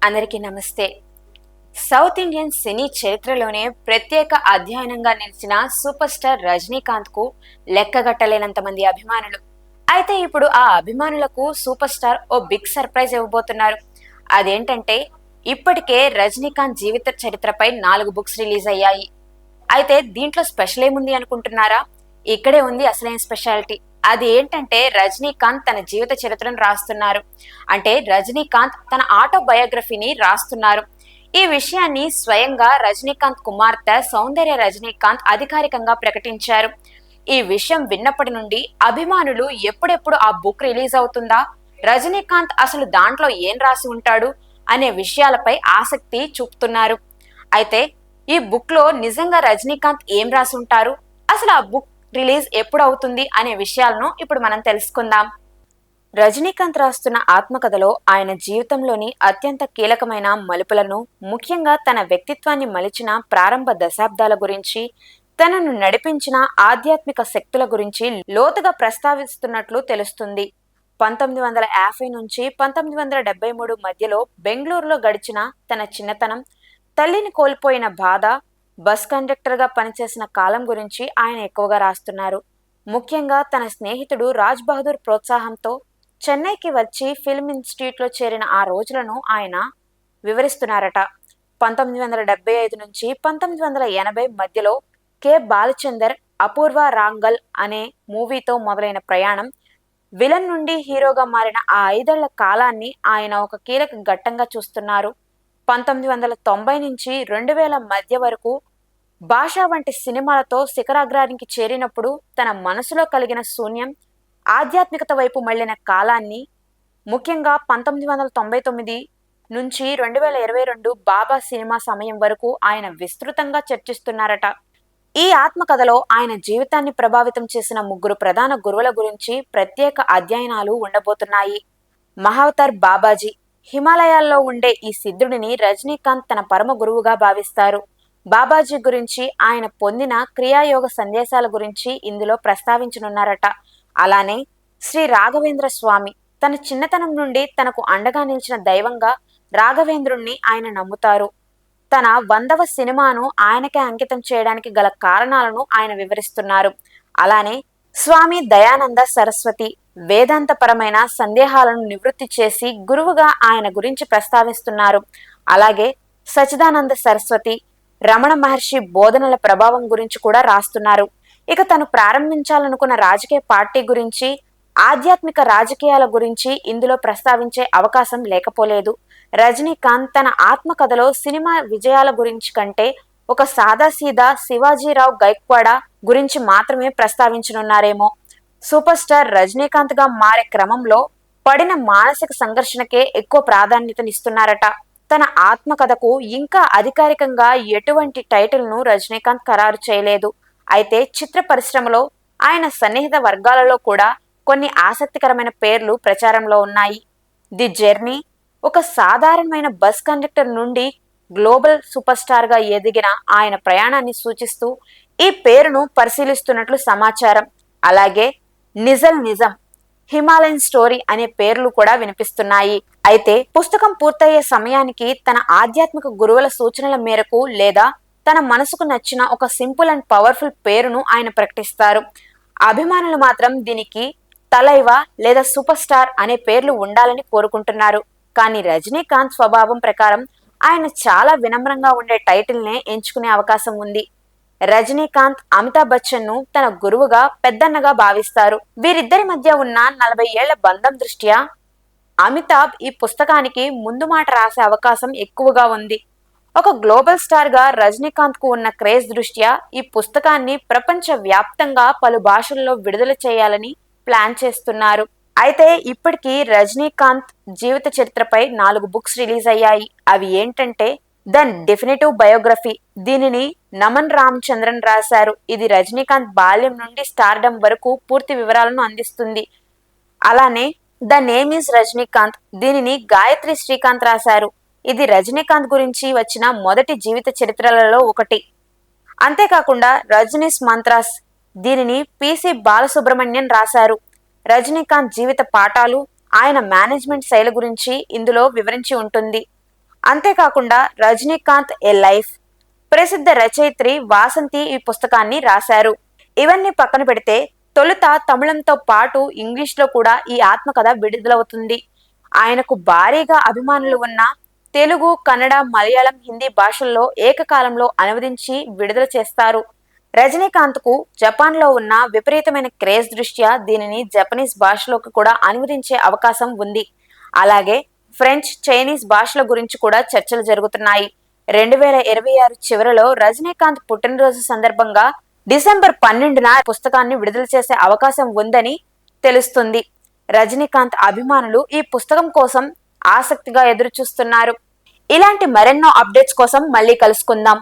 అందరికీ నమస్తే. South Indian cine చరిత్రలోనే ప్రత్యేక అధ్యయనంగా నిలిచిన సూపర్ స్టార్ రజనీకాంత్ కు లెక్కగట్టలేనంత మంది అభిమానులు. అయితే ఇప్పుడు ఆ అభిమానులకు సూపర్ స్టార్ ఓ బిగ్ సర్ప్రైజ్ ఇవ్వబోతున్నారు. అదేంటంటే ఇప్పటికే రజనీకాంత్ జీవిత చరిత్రపై 4 బుక్స్ రిలీజ్ అయ్యాయి. అయితే దీంట్లో స్పెషల్ ఏముంది అనుకుంటున్నారా? ఇక్కడే ఉంది అసలైన స్పెషాలిటీ. అది ఏంటంటే రజనీకాంత్ తన జీవిత చరిత్రను రాస్తున్నారు. అంటే రజనీకాంత్ తన ఆటోబయోగ్రఫీని రాస్తున్నారు. ఈ విషయాన్ని స్వయంగా రజనీకాంత్ కుమార్తె సౌందర్య రజనీకాంత్ అధికారికంగా ప్రకటించారు. ఈ విషయం విన్నప్పటి నుండి అభిమానులు ఎప్పుడెప్పుడు ఆ బుక్ రిలీజ్ అవుతుందా, రజనీకాంత్ అసలు దాంట్లో ఏం రాసి ఉంటాడు అనే విషయాలపై ఆసక్తి చూపుతున్నారు. అయితే ఈ బుక్ లో నిజంగా రజనీకాంత్ ఏం రాసి ఉంటారు, అసలు ఆ బుక్ రిలీజ్ ఎప్పుడు అవుతుంది అనే విషయాలను ఇప్పుడు మనం తెలుసుకుందాం. రజనీకాంత్ రాస్తున్న ఆత్మకథలో ఆయన జీవితంలోని అత్యంత కీలకమైన మలుపులను, ముఖ్యంగా తన వ్యక్తిత్వాన్ని మలిచిన ప్రారంభ దశాబ్దాల గురించి, తనను నడిపించిన ఆధ్యాత్మిక శక్తుల గురించి లోతుగా ప్రస్తావిస్తున్నట్లు తెలుస్తుంది. 1950 నుంచి 1973 మధ్యలో బెంగళూరులో గడిచిన తన చిన్నతనం, తల్లిని కోల్పోయిన బాధ, బస్ కండక్టర్గా పనిచేసిన కాలం గురించి ఆయన ఎక్కువగా రాస్తున్నారు. ముఖ్యంగా తన స్నేహితుడు రాజ్ బహదూర్ ప్రోత్సాహంతో చెన్నైకి వచ్చి ఫిల్మ్ ఇన్స్టిట్యూట్లో చేరిన ఆ రోజులను ఆయన వివరిస్తున్నారట. 1975 నుంచి 1980 మధ్యలో కె బాలచందర్ అపూర్వ రాంగల్ అనే మూవీతో మొదలైన ప్రయాణం, విలన్ నుండి హీరోగా మారిన ఆ 5 ఏళ్ల కాలాన్ని ఆయన ఒక కీలక ఘట్టంగా చూస్తున్నారు. 1990 నుంచి 2000 మధ్య వరకు భాష వంటి సినిమాలతో శిఖరాగ్రానికి చేరినప్పుడు తన మనసులో కలిగిన శూన్యం, ఆధ్యాత్మికత వైపు మళ్లిన కాలాన్ని, ముఖ్యంగా 1999 నుంచి 2022 బాబా సినిమా సమయం వరకు ఆయన విస్తృతంగా చర్చిస్తున్నారట. ఈ ఆత్మకథలో ఆయన జీవితాన్ని ప్రభావితం చేసిన 3 ప్రధాన గురువుల గురించి ప్రత్యేక అధ్యయనాలు ఉండబోతున్నాయి. మహావతార్ బాబాజీ, హిమాలయాల్లో ఉండే ఈ సిద్ధుడిని రజనీకాంత్ తన పరమ గురువుగా భావిస్తారు. బాబాజీ గురించి, ఆయన పొందిన క్రియాయోగ సందేశాల గురించి ఇందులో ప్రస్తావించనున్నారట. అలానే శ్రీ రాఘవేంద్ర స్వామి, తన చిన్నతనం నుండి తనకు అండగా నిలిచిన దైవంగా రాఘవేంద్రుణ్ణి ఆయన నమ్ముతారు. తన 100వ సినిమాను ఆయనకే అంకితం చేయడానికి గల కారణాలను ఆయన వివరిస్తున్నారు. అలానే స్వామి దయానంద సరస్వతి, వేదాంతపరమైన సందేహాలను నివృత్తి చేసి గురువుగా ఆయన గురించి ప్రస్తావిస్తున్నారు. అలాగే సచిదానంద సరస్వతి, రమణ మహర్షి బోధనల ప్రభావం గురించి కూడా రాస్తున్నారు. ఇక తను ప్రారంభించాలనుకున్న రాజకీయ పార్టీ గురించి, ఆధ్యాత్మిక రాజకీయాల గురించి ఇందులో ప్రస్తావించే అవకాశం లేకపోలేదు. రజనీకాంత్ తన ఆత్మకథలో సినిమా విజయాల గురించి కంటే ఒక సాదాసీదా శివాజీరావు గైక్వాడ గురించి మాత్రమే ప్రస్తావించనున్నారేమో. సూపర్ స్టార్ రజనీకాంత్ గా మారే క్రమంలో పడిన మానసిక సంఘర్షణకే ఎక్కువ ప్రాధాన్యతనిస్తున్నారట. తన ఆత్మకథకు ఇంకా అధికారికంగా ఎటువంటి టైటిల్ ను రజనీకాంత్ ఖరారు చేయలేదు. అయితే చిత్ర పరిశ్రమలో ఆయన సన్నిహిత వర్గాలలో కూడా కొన్ని ఆసక్తికరమైన పేర్లు ప్రచారంలో ఉన్నాయి. ది జర్నీ, ఒక సాధారణమైన బస్ కండక్టర్ నుండి గ్లోబల్ సూపర్ స్టార్ గా ఎదిగిన ఆయన ప్రయాణాన్ని సూచిస్తూ ఈ పేరును పరిశీలిస్తున్నట్లు సమాచారం. అలాగే నిజల్ నిజం, హిమాలయన్ స్టోరీ అనే పేర్లు కూడా వినిపిస్తున్నాయి. అయితే పుస్తకం పూర్తయ్యే సమయానికి తన ఆధ్యాత్మిక గురువుల సూచనల మేరకు లేదా తన మనసుకు నచ్చిన ఒక సింపుల్ అండ్ పవర్ఫుల్ పేరును ఆయన ప్రకటిస్తారు. అభిమానులు మాత్రం దీనికి తలైవా లేదా సూపర్ స్టార్ అనే పేర్లు ఉండాలని కోరుకుంటున్నారు. కానీ రజనీకాంత్ స్వభావం ప్రకారం ఆయన చాలా వినమ్రంగా ఉండే టైటిల్ నే ఎంచుకునే అవకాశం ఉంది. రజనీకాంత్ అమితాబ్ బచ్చన్ ను తన గురువుగా, పెద్దన్నగా భావిస్తారు. వీరిద్దరి మధ్య ఉన్న 40 ఏళ్ల బంధం దృష్ట్యా అమితాబ్ ఈ పుస్తకానికి ముందు మాట రాసే అవకాశం ఎక్కువగా ఉంది. ఒక గ్లోబల్ స్టార్ గా రజనీకాంత్ కు ఉన్న క్రేజ్ దృష్ట్యా ఈ పుస్తకాన్ని ప్రపంచ వ్యాప్తంగా పలు భాషల్లో విడుదల చేయాలని ప్లాన్ చేస్తున్నారు. అయితే ఇప్పటికీ రజనీకాంత్ జీవిత చరిత్రపై 4 బుక్స్ రిలీజ్ అయ్యాయి. అవి ఏంటంటే ద డెఫినిటివ్ బయోగ్రఫీ, దీనిని నమన్ రామచంద్రన్ రాశారు. ఇది రజనీకాంత్ బాల్యం నుండి స్టార్డమ్ వరకు పూర్తి వివరాలను అందిస్తుంది. అలానే ద నేమ్ ఈజ్ రజనీకాంత్, దీనిని గాయత్రి శ్రీకాంత్ రాశారు. ఇది రజనీకాంత్ గురించి వచ్చిన మొదటి జీవిత చరిత్రలలో ఒకటి. అంతేకాకుండా రజనీస్ మంత్రాస్, దీనిని పిసి బాలసుబ్రహ్మణ్యన్ రాశారు. రజనీకాంత్ జీవిత పాఠాలు, ఆయన మేనేజ్మెంట్ శైలి గురించి ఇందులో వివరించి ఉంటుంది. అంతేకాకుండా రజనీకాంత్ ఏ లైఫ్, ప్రసిద్ధ రచయిత్రి వాసంతి ఈ పుస్తకాన్ని రాశారు. ఇవన్నీ పక్కన పెడితే తొలుత తమిళంతో పాటు ఇంగ్లీష్ లో కూడా ఈ ఆత్మకథ విడుదలవుతుంది. ఆయనకు భారీగా అభిమానులు ఉన్న తెలుగు, కన్నడ, మలయాళం, హిందీ భాషల్లో ఏకకాలంలో అనువదించి విడుదల చేస్తారు. రజనీకాంత్ కు జపాన్ లో ఉన్న విపరీతమైన క్రేజ్ దృష్ట్యా దీనిని జపనీస్ భాషలోకి కూడా అనువదించే అవకాశం ఉంది. అలాగే ఫ్రెంచ్, చైనీస్ భాషల గురించి కూడా చర్చలు జరుగుతున్నాయి. 2026 చివరిలో రజనీకాంత్ పుట్టినరోజు సందర్భంగా డిసెంబర్ 12న పుస్తకాన్ని విడుదల చేసే అవకాశం ఉందని తెలుస్తుంది. రజనీకాంత్ అభిమానులు ఈ పుస్తకం కోసం ఆసక్తిగా ఎదురు చూస్తున్నారు. ఇలాంటి మరెన్నో అప్డేట్స్ కోసం మళ్ళీ కలుసుకుందాం.